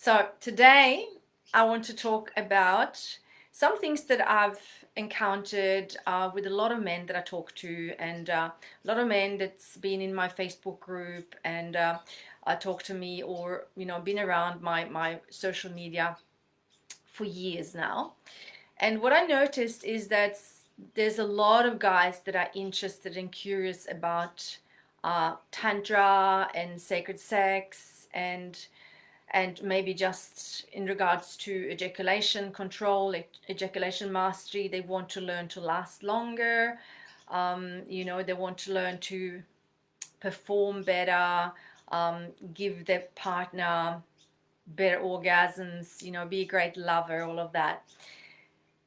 So today I want to talk about some things that I've encountered with a lot of men that I talk to, and a lot of men that's been in my Facebook group and talk to me, or been around my social media for years now. And what I noticed is that there's a lot of guys that are interested and curious about tantra and sacred sex, and maybe just in regards to ejaculation control, ejaculation mastery. They want to learn to last longer. They want to learn to perform better, give their partner better orgasms, be a great lover, all of that.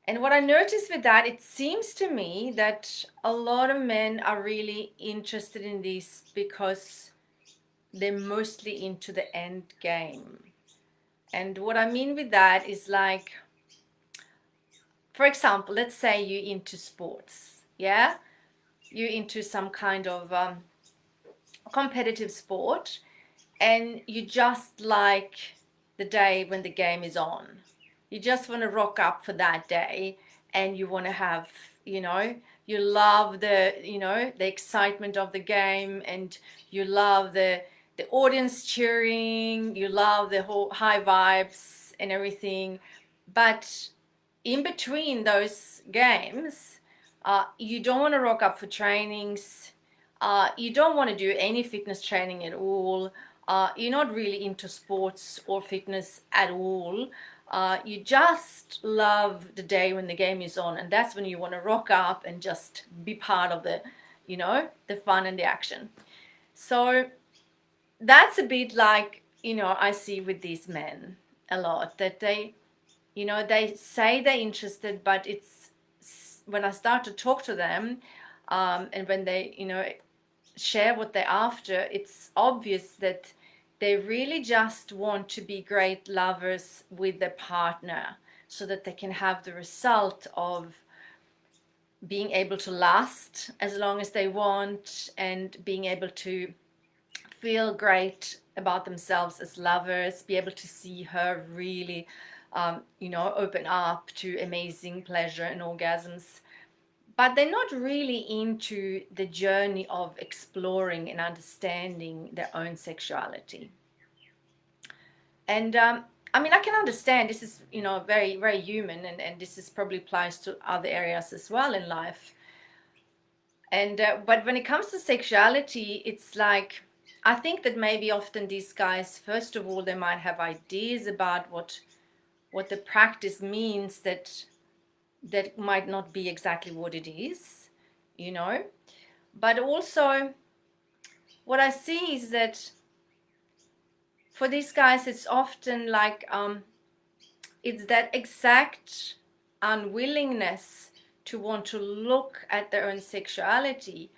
And what I noticed with that, it seems to me that a lot of men are really interested in this because they're mostly into the end game. And what I mean with that is, like, for example, let's say you're into sports, yeah? You're into some kind of competitive sport, and you just like the day when the game is on. You just want to rock up for that day, and you want to have, you love the excitement of the game, and you love the audience cheering, you love the whole high vibes and everything. But in between those games, you don't want to rock up for trainings. You don't want to do any fitness training at all. You're not really into sports or fitness at all. You just love the day when the game is on, and that's when you want to rock up and just be part of the fun and the action. So that's a bit like, I see with these men a lot, that they say they're interested, but it's when I start to talk to them, and when they, share what they're after, it's obvious that they really just want to be great lovers with their partner, so that they can have the result of being able to last as long as they want, and being able to feel great about themselves as lovers, be able to see her really, open up to amazing pleasure and orgasms. But they're not really into the journey of exploring and understanding their own sexuality. And I can understand this is, very, very human, and this is probably applies to other areas as well in life. And but when it comes to sexuality, it's like, I think that maybe often these guys, first of all, they might have ideas about what the practice means, that might not be exactly what it is, you know. But also, what I see is that for these guys, it's often like, it's that exact unwillingness to want to look at their own sexuality.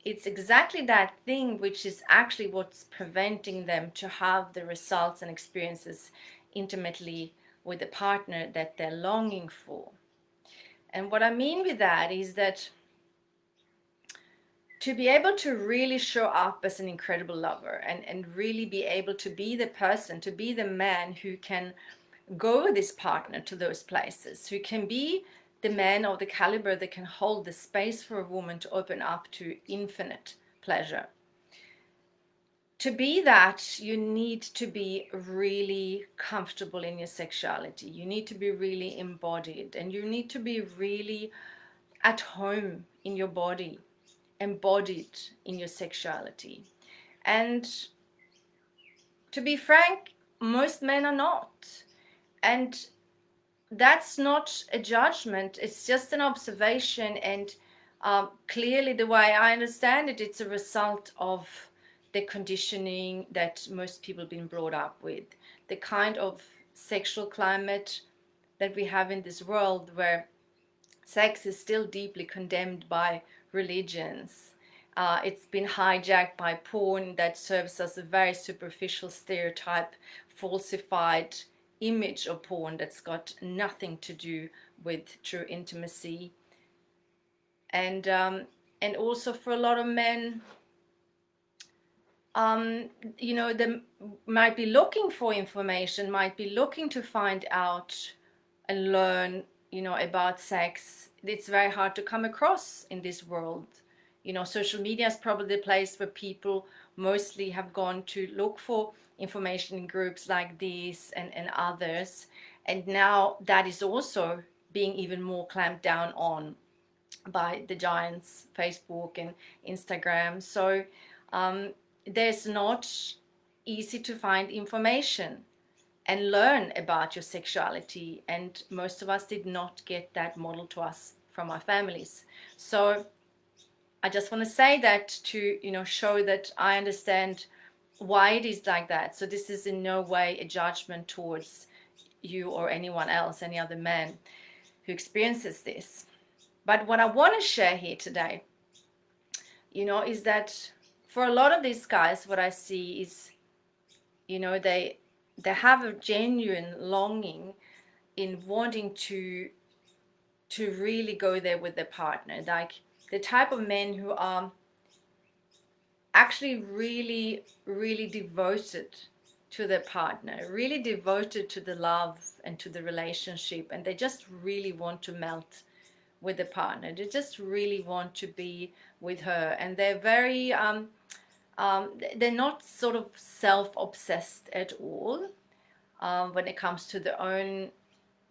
It's exactly that thing which is actually what's preventing them to have the results and experiences intimately with the partner that they're longing for. And what I mean with that is that to be able to really show up as an incredible lover, and really be able to be the person, to be the man who can go with his partner to those places, who can be the man of the caliber that can hold the space for a woman to open up to infinite pleasure. To be that, you need to be really comfortable in your sexuality. You need to be really embodied, and you need to be really at home in your body, embodied in your sexuality. And to be frank, most men are not. And that's not a judgment, it's just an observation. And clearly, the way I understand it, it's a result of the conditioning that most people have been brought up with, the kind of sexual climate that we have in this world, where sex is still deeply condemned by religions. It's been hijacked by porn that serves as a very superficial stereotype, falsified image of porn that's got nothing to do with true intimacy. And also for a lot of men, um, they might be looking for information, might be looking to find out and learn, about sex. It's very hard to come across in this world. Social media is probably the place where people mostly have gone to look for information in groups like these and others. And now that is also being even more clamped down on by the giants, Facebook and Instagram. So there's not easy to find information and learn about your sexuality. And most of us did not get that model to us from our families. So I just want to say that to, show that I understand why it is like that. So this is in no way a judgment towards you or anyone else, any other man who experiences this. But what I want to share here today, is that for a lot of these guys, what I see is, they have a genuine longing in wanting to really go there with their partner, like the type of men who are actually really, really devoted to their partner, really devoted to the love and to the relationship, and they just really want to melt with the partner. They just really want to be with her, and they're very they're not sort of self-obsessed at all when it comes to their own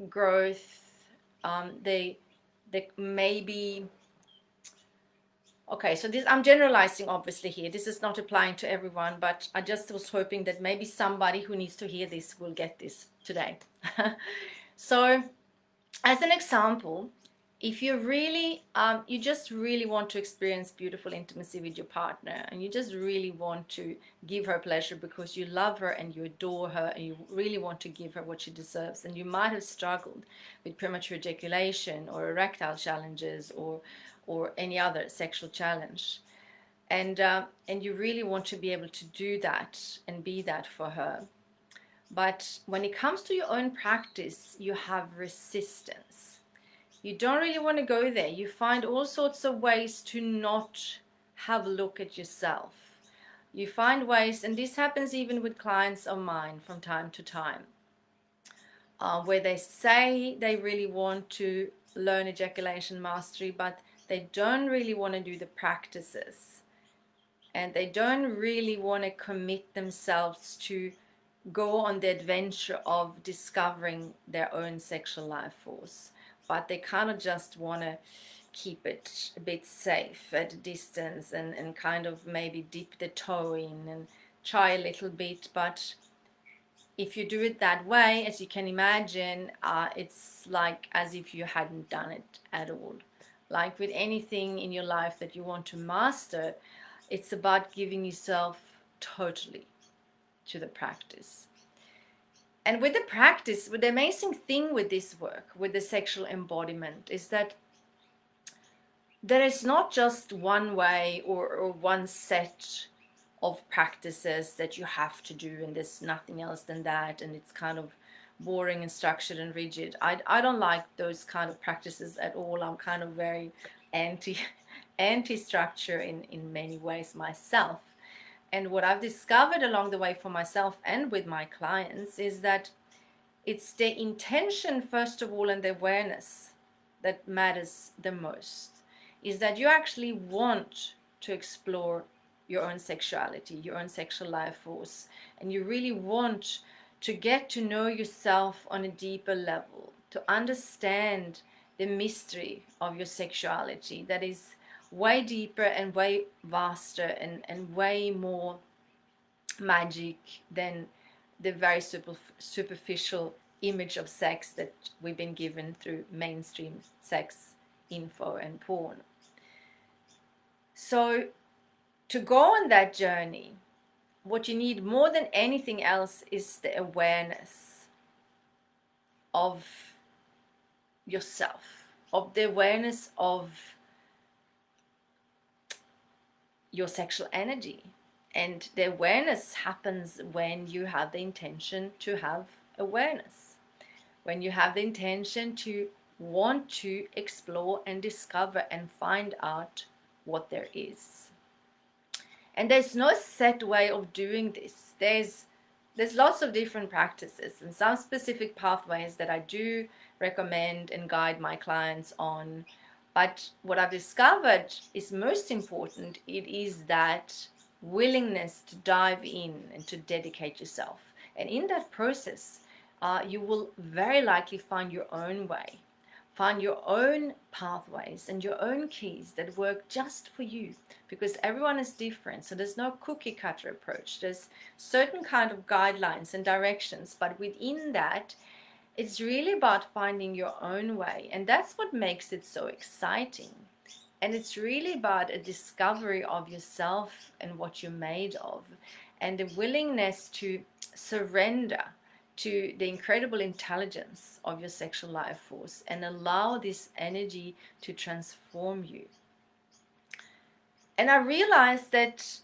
growth. They maybe, okay, so this, I'm generalizing obviously here. This is not applying to everyone, but I just was hoping that maybe somebody who needs to hear this will get this today. So as an example, if you really you just really want to experience beautiful intimacy with your partner, and you just really want to give her pleasure because you love her and you adore her and you really want to give her what she deserves, and you might have struggled with premature ejaculation or erectile challenges or any other sexual challenge, and you really want to be able to do that and be that for her, but when it comes to your own practice you have resistance. You don't really want to go there. You find all sorts of ways to not have a look at yourself. You find ways, and this happens even with clients of mine from time to time, where they say they really want to learn ejaculation mastery, but they don't really want to do the practices. And they don't really want to commit themselves to go on the adventure of discovering their own sexual life force, but they kind of just want to keep it a bit safe at a distance and kind of maybe dip the toe in and try a little bit. But if you do it that way, as you can imagine, it's like as if you hadn't done it at all. Like with anything in your life that you want to master, it's about giving yourself totally to the practice. And with the practice, with the amazing thing with this work, with the sexual embodiment, is that there is not just one way or one set of practices that you have to do, and there's nothing else than that, and it's kind of boring and structured and rigid. I don't like those kind of practices at all. I'm kind of very anti structure in many ways myself. And what I've discovered along the way for myself and with my clients is that it's the intention, first of all, and the awareness that matters the most. Is that you actually want to explore your own sexuality, your own sexual life force, and you really want to get to know yourself on a deeper level, to understand the mystery of your sexuality that is way deeper and way vaster and way more magic than the very superficial image of sex that we've been given through mainstream sex info and porn. So to go on that journey, what you need more than anything else is the awareness of yourself, of the awareness of your sexual energy. And the awareness happens when you have the intention to have awareness, when you have the intention to want to explore and discover and find out what there is. And there's no set way of doing this. There's lots of different practices and some specific pathways that I do recommend and guide my clients on. But what I've discovered is most important, it is that willingness to dive in and to dedicate yourself. And in that process, you will very likely find your own way, find your own pathways and your own keys that work just for you, because everyone is different. So there's no cookie cutter approach. There's certain kind of guidelines and directions, but within that, it's really about finding your own way. And that's what makes it so exciting. And it's really about a discovery of yourself and what you're made of, and the willingness to surrender to the incredible intelligence of your sexual life force and allow this energy to transform you. And I realized that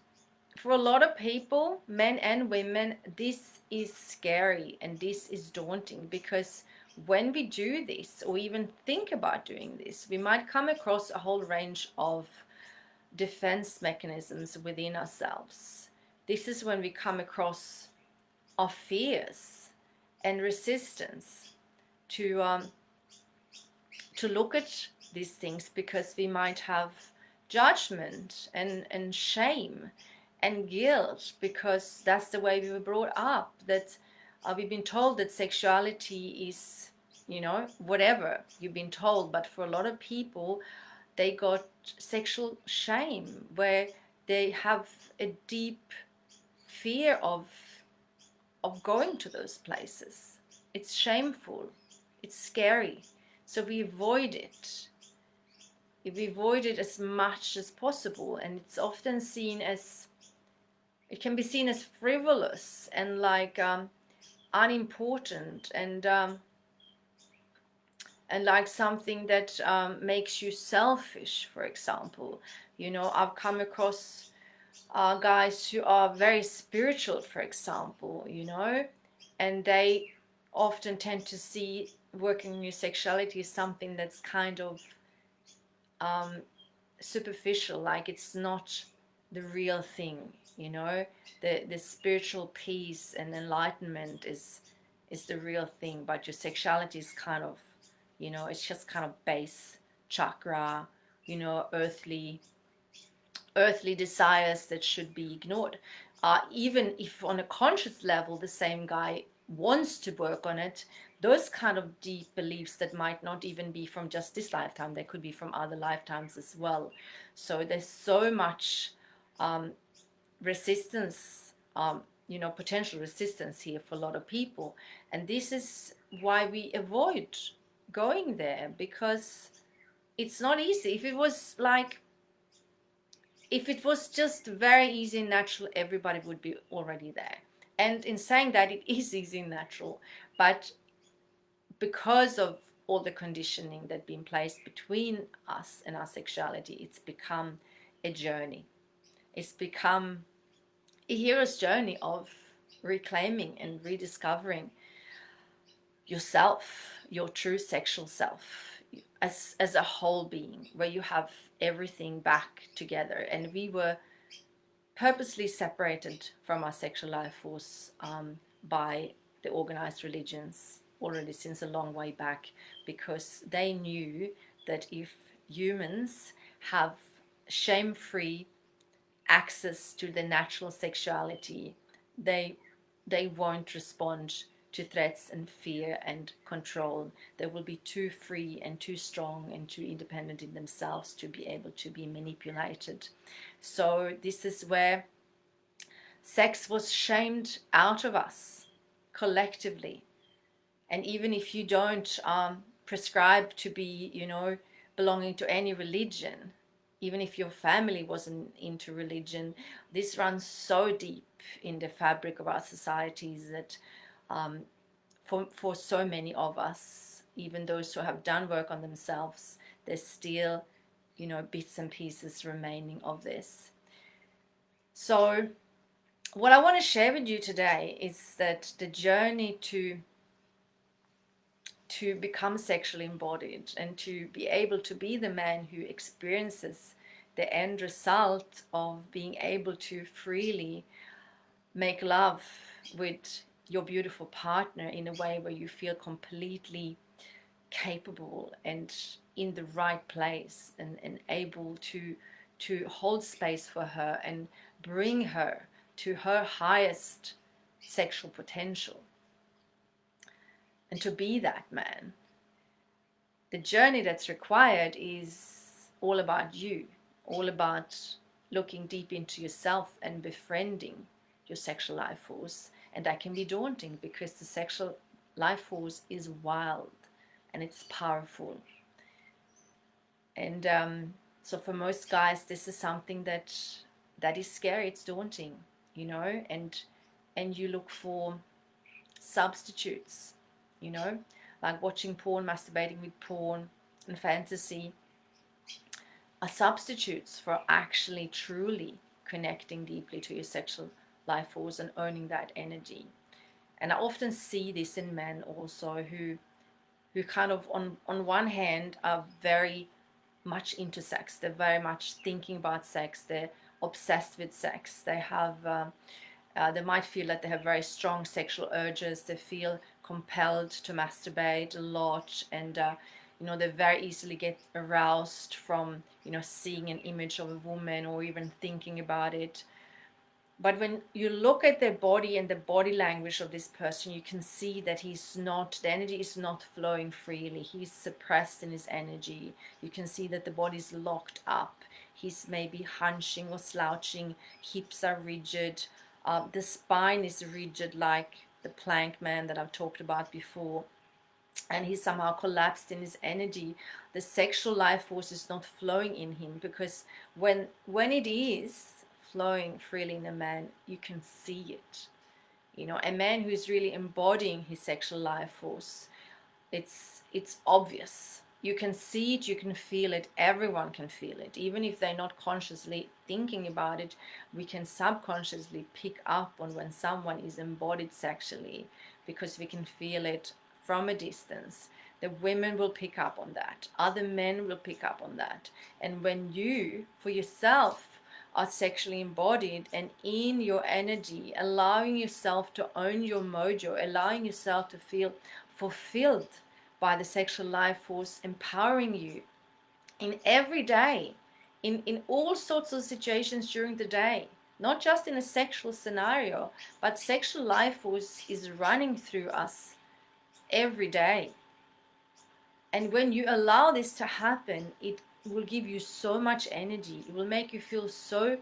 for a lot of people, men and women, this is scary and this is daunting, because when we do this or even think about doing this, we might come across a whole range of defense mechanisms within ourselves. This is when we come across our fears and resistance to look at these things, because we might have judgment and shame and guilt, because that's the way we were brought up, that we've been told that sexuality is, whatever you've been told. But for a lot of people, they got sexual shame, where they have a deep fear of going to those places. It's shameful, it's scary, so we avoid it. We avoid it as much as possible, and it's often seen as, it can be seen as frivolous and like unimportant, and like something that makes you selfish, for example. I've come across guys who are very spiritual, for example, and they often tend to see working on your sexuality as something that's kind of superficial, like it's not the real thing. The spiritual peace and enlightenment is the real thing, but your sexuality is kind of, it's just kind of base chakra, earthly desires that should be ignored. Even if on a conscious level the same guy wants to work on it, those kind of deep beliefs that might not even be from just this lifetime, they could be from other lifetimes as well. So there's so much resistance, potential resistance here for a lot of people. And this is why we avoid going there, because it's not easy. If it was just very easy and natural, everybody would be already there. And in saying that, it is easy and natural, but because of all the conditioning that's been placed between us and our sexuality, it's become a journey. It's become a hero's journey of reclaiming and rediscovering yourself, your true sexual self, as a whole being, where you have everything back together. And we were purposely separated from our sexual life force by the organized religions already since a long way back, because they knew that if humans have shame-free access to the natural sexuality, they won't respond to threats and fear and control. They will be too free and too strong and too independent in themselves to be able to be manipulated. So this is where sex was shamed out of us collectively. And even if you don't prescribe to be, belonging to any religion, even if your family wasn't into religion, this runs so deep in the fabric of our societies that for so many of us, even those who have done work on themselves, there's still, bits and pieces remaining of this. So what I want to share with you today is that the journey to become sexually embodied and to be able to be the man who experiences the end result of being able to freely make love with your beautiful partner in a way where you feel completely capable and in the right place, and able to hold space for her and bring her to her highest sexual potential, and to be that man. The journey that's required is all about you, all about looking deep into yourself and befriending your sexual life force. And that can be daunting because the sexual life force is wild and it's powerful. And so for most guys, this is something that is scary. It's daunting, you know, and you look for substitutes, you know, like watching porn, masturbating with porn and fantasy are substitutes for actually truly connecting deeply to your sexual life force and owning that energy. And I often see this in men also who kind of on one hand are very much into sex. They're very much thinking about sex. They're obsessed with sex. They might feel that they have very strong sexual urges. They feel compelled to masturbate a lot, and they very easily get aroused from seeing an image of a woman or even thinking about it. But when you look at their body and the body language of this person, you can see that the energy is not flowing freely. He's suppressed in his energy. You can see that the body is locked up. He's maybe hunching or slouching. Hips are rigid. The spine is rigid, like the plank man that I've talked about before. And he's somehow collapsed in his energy. The sexual life force is not flowing in him, because when it is flowing freely in a man, you can see it. A man who's really embodying his sexual life force, it's obvious. You can see it, you can feel it, everyone can feel it. Even if they're not consciously thinking about it, we can subconsciously pick up on when someone is embodied sexually, because we can feel it from a distance. The women will pick up on that. Other men will pick up on that. And when you, for yourself, are sexually embodied and in your energy, allowing yourself to own your mojo, allowing yourself to feel fulfilled by the sexual life force, empowering you in every day, in all sorts of situations during the day, not just in a sexual scenario, but sexual life force is running through us every day. And when you allow this to happen, it will give you so much energy. It will make you feel so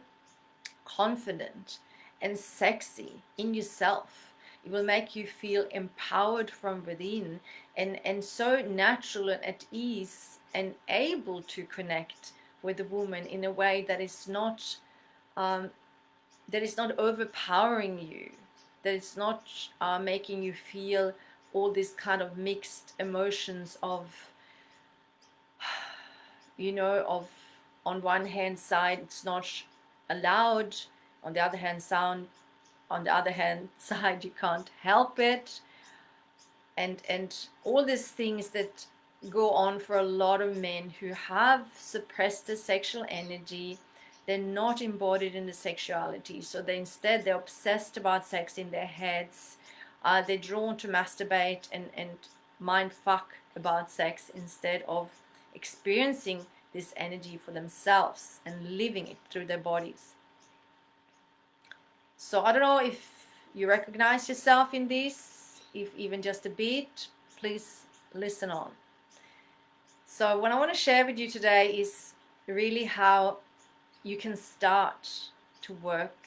confident and sexy in yourself. It will make you feel empowered from within, and so natural and at ease and able to connect with a woman in a way that is not overpowering you, that is not making you feel all these kind of mixed emotions of on one hand side it's not allowed, on the other hand side you can't help it, and all these things that go on for a lot of men who have suppressed the sexual energy. They're not embodied in the sexuality, so they're obsessed about sex in their heads. They're drawn to masturbate and mind fuck about sex instead of experiencing this energy for themselves and living it through their bodies. So I don't know if you recognize yourself in this, if even just a bit. Please listen on. So what I want to share with you today is really how you can start to work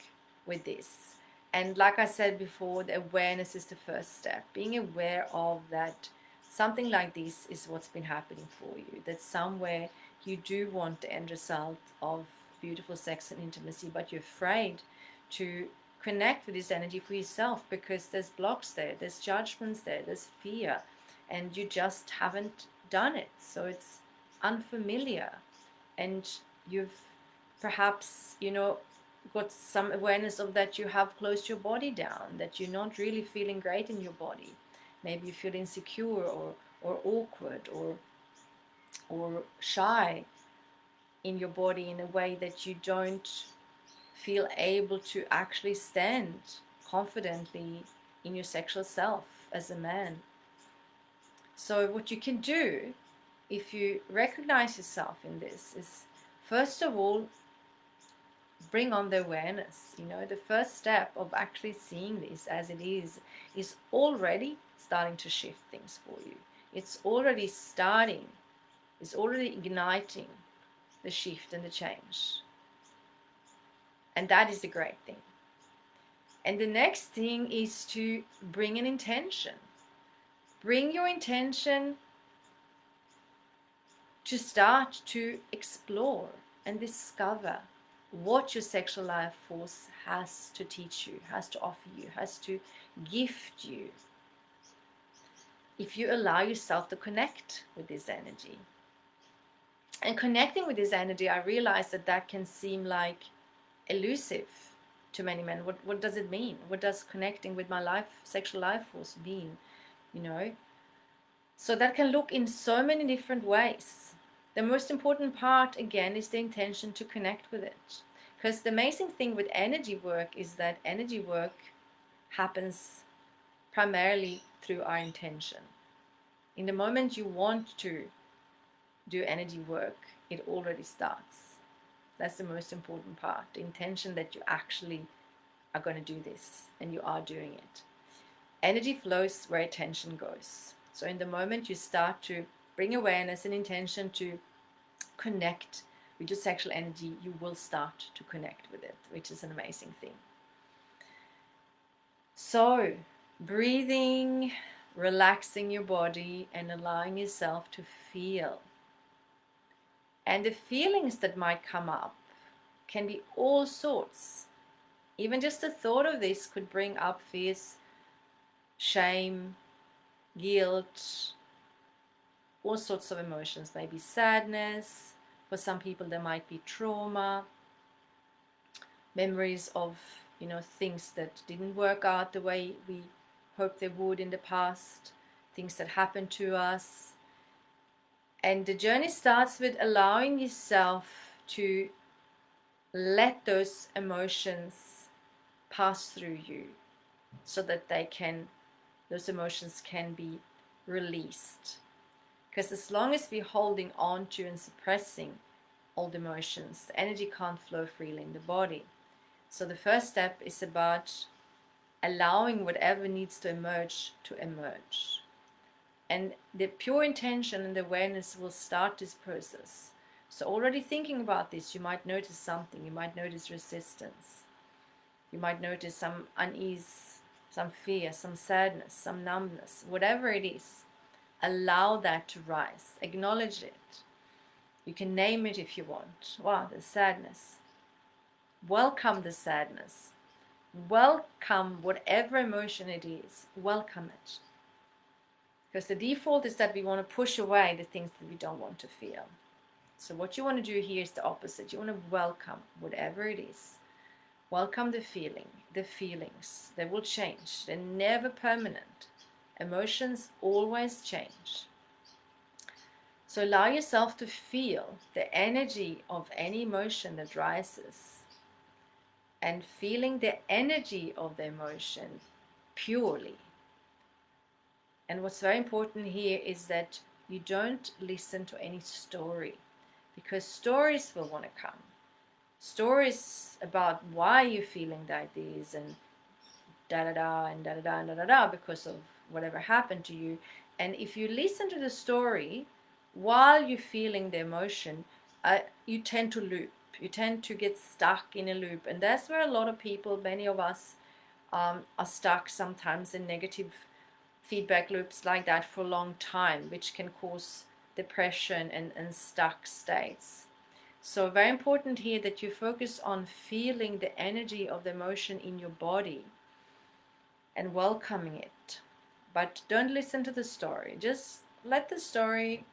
with this. And like I said before, the awareness is the first step. Being aware of that something like this is what's been happening for you, that somewhere you do want the end result of beautiful sex and intimacy, but you're afraid to connect with this energy for yourself because there's blocks there, there's judgments there, there's fear, and you just haven't done it. So it's unfamiliar, and you've perhaps got some awareness of that. You have closed your body down, that you're not really feeling great in your body. Maybe you feel insecure or awkward or shy, in your body in a way that you don't feel able to actually stand confidently in your sexual self as a man. So what you can do if you recognize yourself in this is, first of all, bring on the awareness. The first step of actually seeing this as it is already starting to shift things for you. It's already starting, it's already igniting the shift and the change. And that is the great thing. And the next thing is to bring an intention. Bring your intention to start to explore and discover what your sexual life force has to teach you, has to offer you, has to gift you. If you allow yourself to connect with this energy. And connecting with this energy, I realize that can seem like elusive to many men. What does it mean? What does connecting with my sexual life force mean? So that can look in so many different ways. The most important part, again, is the intention to connect with it. Because the amazing thing with energy work is that energy work happens primarily through our intention. In the moment you want to do energy work, it already starts. That's the most important part, the intention that you actually are going to do this and you are doing it. Energy flows where attention goes. So in the moment you start to bring awareness and intention to connect with your sexual energy, you will start to connect with it, which is an amazing thing. So breathing, relaxing your body and allowing yourself to feel. And the feelings that might come up can be all sorts. Even just the thought of this could bring up fears, shame, guilt, all sorts of emotions, maybe sadness. For some people there might be trauma, memories of things that didn't work out the way we hoped they would in the past, things that happened to us. And the journey starts with allowing yourself to let those emotions pass through you so that those emotions can be released. Because as long as we're holding on to and suppressing old emotions, the energy can't flow freely in the body. So the first step is about allowing whatever needs to emerge. And the pure intention and awareness will start this process. So already thinking about this, you might notice something. You might notice resistance. You might notice some unease, some fear, some sadness, some numbness, whatever it is. Allow that to rise. Acknowledge it. You can name it if you want. Wow, the sadness. Welcome the sadness. Welcome whatever emotion it is. Welcome it. Because the default is that we want to push away the things that we don't want to feel. So what you want to do here is the opposite. You want to welcome whatever it is. Welcome the feeling, the feelings. They will change. They're never permanent. Emotions always change. So allow yourself to feel the energy of any emotion that rises. And feeling the energy of the emotion purely. And what's very important here is that you don't listen to any story, because stories will want to come. Stories about why you're feeling like this and da-da-da and da-da-da and da-da-da because of whatever happened to you. And if you listen to the story while you're feeling the emotion, you tend to loop. You tend to get stuck in a loop. And that's where a lot of people, many of us, are stuck sometimes in negative feedback loops like that for a long time, which can cause depression and stuck states. So very important here that you focus on feeling the energy of the emotion in your body and welcoming it. But don't listen to the story. Just let the story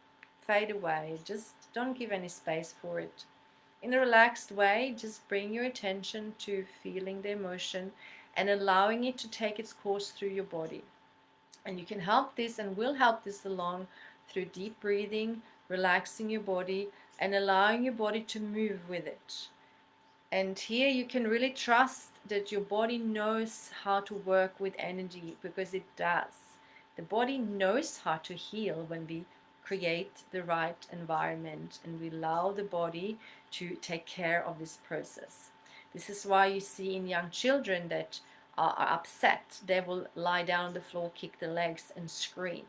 fade away. Just don't give any space for it. In a relaxed way, just bring your attention to feeling the emotion and allowing it to take its course through your body. And you can help this and will help this along through deep breathing, relaxing your body, and allowing your body to move with it. And here you can really trust that your body knows how to work with energy, because it does. The body knows how to heal when we create the right environment and we allow the body to take care of this process. This is why you see in young children that are upset, they will lie down on the floor, kick their legs, and scream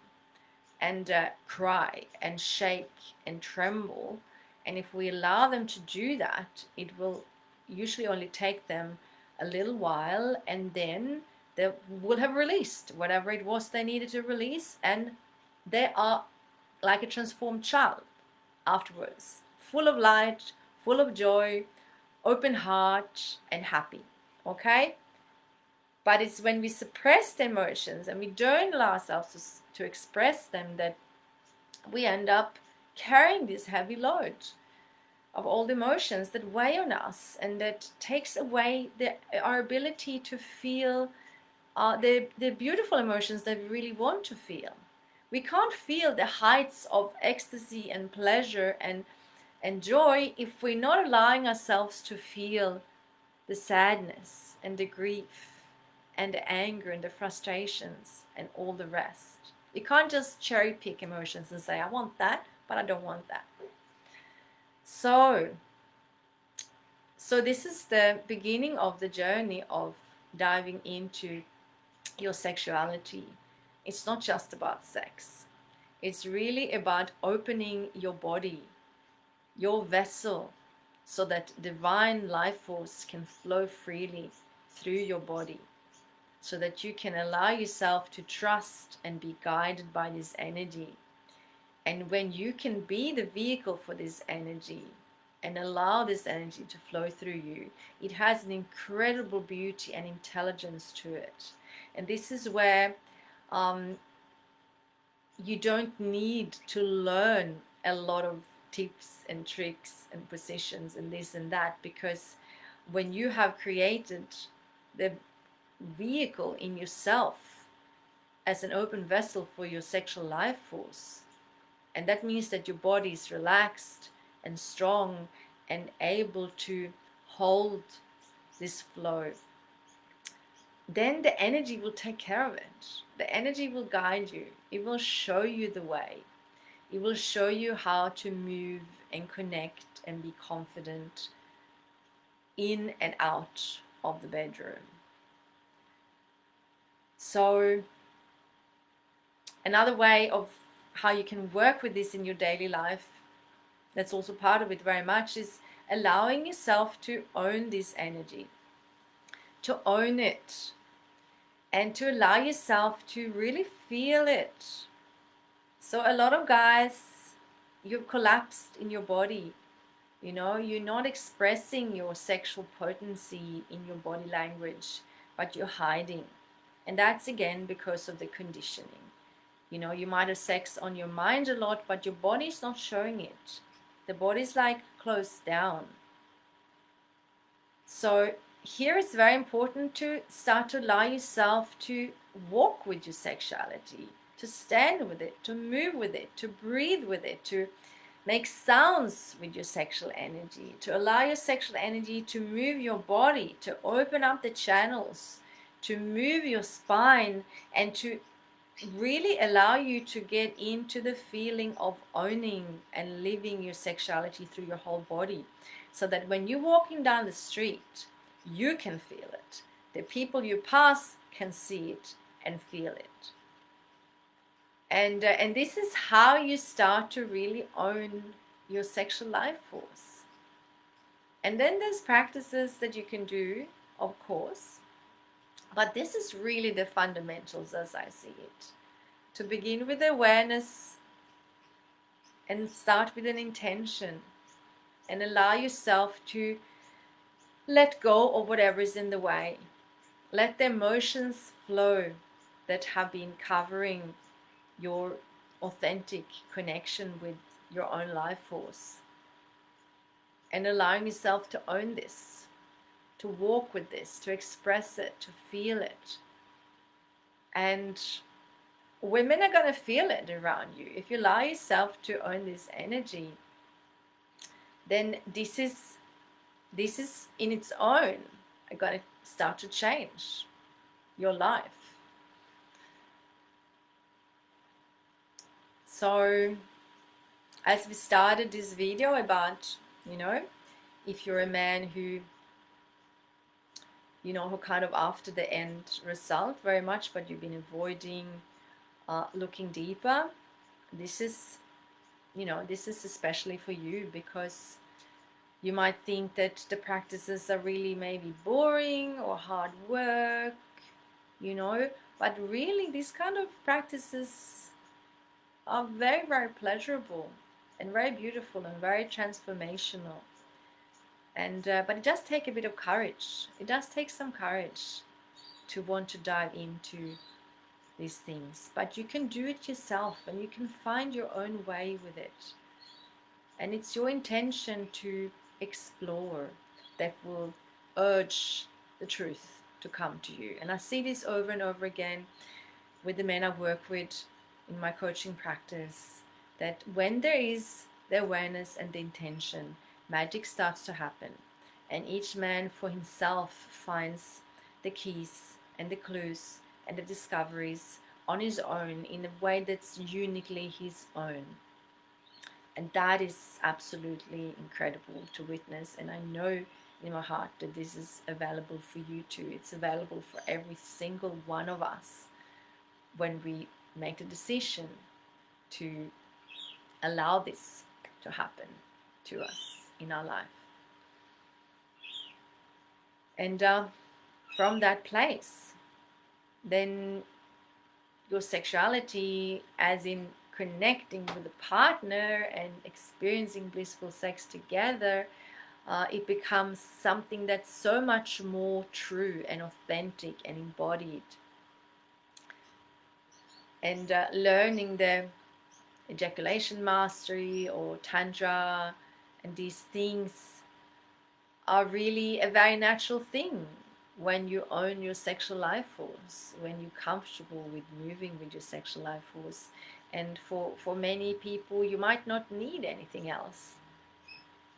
and cry and shake and tremble. And if we allow them to do that, it will usually only take them a little while, and then they will have released whatever it was they needed to release, and they are like a transformed child afterwards, full of light, full of joy, open heart, and happy. Okay? But it's when we suppress the emotions and we don't allow ourselves to express them that we end up carrying this heavy load of all the emotions that weigh on us, and that takes away our ability to feel the beautiful emotions that we really want to feel. We can't feel the heights of ecstasy and pleasure and joy if we're not allowing ourselves to feel the sadness and the grief and the anger and the frustrations and all the rest. You can't just cherry pick emotions and say, I want that, but I don't want that. So this is the beginning of the journey of diving into your sexuality. It's not just about sex. It's really about opening your body, your vessel, so that divine life force can flow freely through your body, so that you can allow yourself to trust and be guided by this energy. And when you can be the vehicle for this energy and allow this energy to flow through you, it has an incredible beauty and intelligence to it. And this is where you don't need to learn a lot of tips and tricks and positions and this and that, because when you have created the vehicle in yourself as an open vessel for your sexual life force, and that means that your body is relaxed and strong and able to hold this flow, then the energy will take care of it. The energy will guide you. It will show you the way. It will show you how to move and connect and be confident in and out of the bedroom. So another way of how you can work with this in your daily life, that's also part of it very much, is allowing yourself to own this energy, to own it, and to allow yourself to really feel it. So a lot of guys, you've collapsed in your body. You know, you're not expressing your sexual potency in your body language, but you're hiding. And that's again because of the conditioning. You know, you might have sex on your mind a lot, but your body's not showing it. The body's like closed down. So here it's very important to start to allow yourself to walk with your sexuality, to stand with it, to move with it, to breathe with it, to make sounds with your sexual energy, to allow your sexual energy to move your body, to open up the channels, to move your spine, and to really allow you to get into the feeling of owning and living your sexuality through your whole body, so that when you're walking down the street, you can feel it. The people you pass can see it and feel it. And this is how you start to really own your sexual life force. And then there's practices that you can do, of course, but this is really the fundamentals as I see it. To begin with awareness and start with an intention, and allow yourself to let go of whatever is in the way. Let the emotions flow that have been covering your authentic connection with your own life force, and allowing yourself to own this, to walk with this, to express it, to feel it. And women are going to feel it around you if you allow yourself to own this energy. then this is in its own going to start to change your life. So as we started this video about, if you're a man who, who kind of after the end result very much, but you've been avoiding looking deeper, this is, this is especially for you, because you might think that the practices are really maybe boring or hard work, but really these kind of practices are very, very pleasurable and very beautiful and very transformational. And but it does take a bit of courage. It does take some courage to want to dive into these things. But you can do it yourself, and you can find your own way with it. And it's your intention to explore that will urge the truth to come to you. And I see this over and over again with the men I work with in my coaching practice, that when there is the awareness and the intention, magic starts to happen. And each man for himself finds the keys and the clues and the discoveries on his own in a way that's uniquely his own. And that is absolutely incredible to witness. And I know in my heart that this is available for you too. It's available for every single one of us when we make the decision to allow this to happen to us in our life. And from that place, then your sexuality, as in connecting with a partner and experiencing blissful sex together, it becomes something that's so much more true and authentic and embodied. And learning the ejaculation mastery or tantra and these things are really a very natural thing when you own your sexual life force, when you're comfortable with moving with your sexual life force. And for many people, you might not need anything else.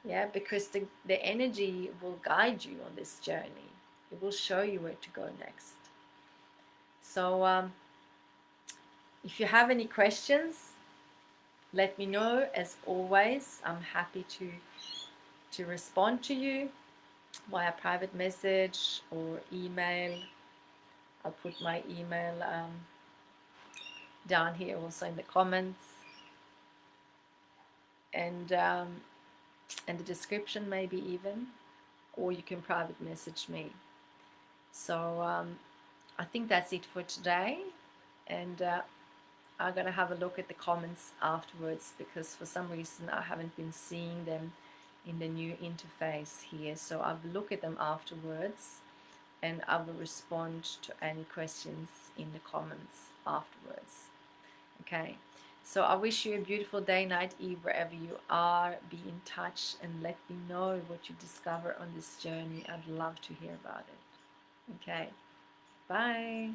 Yeah, because the energy will guide you on this journey. It will show you where to go next. So if you have any questions, let me know. As always, I'm happy to respond to you via private message or email. I'll put my email down here also in the comments and the description maybe even, or you can private message me. So I think that's it for today, and I'm gonna have a look at the comments afterwards, because for some reason I haven't been seeing them in the new interface here. So I'll look at them afterwards, and I will respond to any questions in the comments afterwards. Okay, so I wish you a beautiful day, night, eve, wherever you are. Be in touch and let me know what you discover on this journey. I'd love to hear about it. Okay, bye.